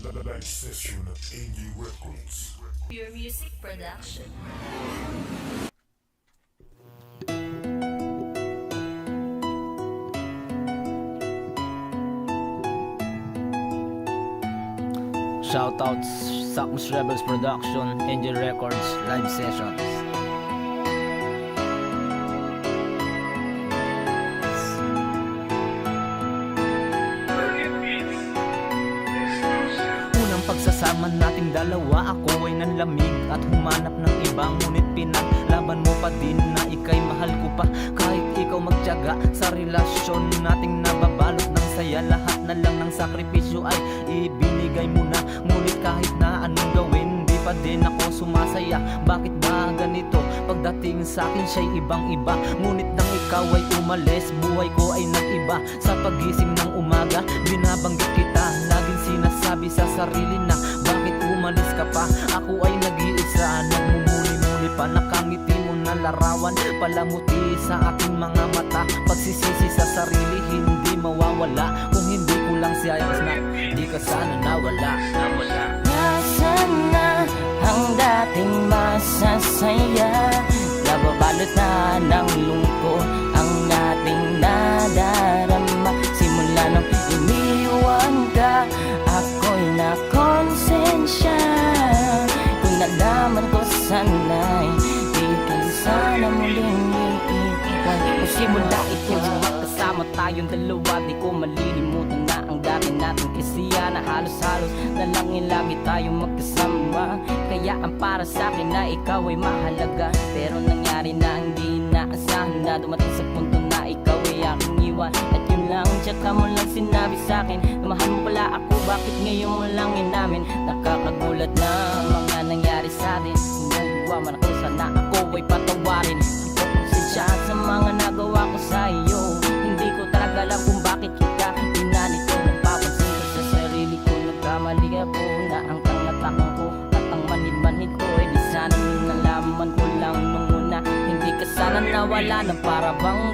Live session at AG Records. Pure Music Production. Shoutouts, Sakmus Rebels Production, Angel Records, live sessions. Unang pagsasama nating dalawa, ako ay nanlamig at humanap ng iba. Ngunit pinaglaban mo pa din na ika'y mahal ko pa. Kahit ikaw magtiyaga sa relasyon nating nababalot ng saya, lahat na lang ng sakripisyo ay ibinigay mo na. Ngunit kahit na anong gawin, di pa din ako sumasaya. Bakit ba ganito? Pagdating sa akin siya'y ibang iba. Ngunit nang ikaw ay umalis, buhay ko ay nag-iba. Sa pagising ng umaga, binabanggit kita. Laging sinasabi sa sarili na bakit umalis ka pa? Ako ay nag-iisa, nagmumuli-muli pa. Nakangiti mo na larawan, palamuti sa aking mga mata. Pagsisisi sa sarili, hindi mawawala. Kung hindi ko lang siyayas na di ka sana nawala. Nasaan na ang dating masasaya? Nababalot na ng lungkot ang ating nadarama. Simula nang iniwan ka, ako'y nakonsensya. Kung nalaman ko sana'y di ka sana muling iiwan. Kung simula ito magkasama tayong dalawa, di ko malilimutan na ang dati natin kisiya. Na halos-halos na lang lagi tayong magkasama. Kaya ang para sa akin na ikaw ay mahalaga. Pero nangyari na hindi naasahan na dumating sa punto na ikaw ay aking iwan. At yun lang, tsaka mo lang sinabi sa akin na mahal mo pala ako, bakit ngayon mo lang inamin? Nakakagulat na mga nangyari sa atin. Nagawa man ako, sana ako ay patawarin. Ikaw konsensya sa mga nagawa ko sa iyo. Hindi ko talaga alam kung bakit kita pinanito. Napapansin ko sa sarili ko, nagkamali ako na ang kangatakang ko at ang manid-manid ko. Eh di sana nalaman ko lang nung una, hindi ka sana nawala ng para bang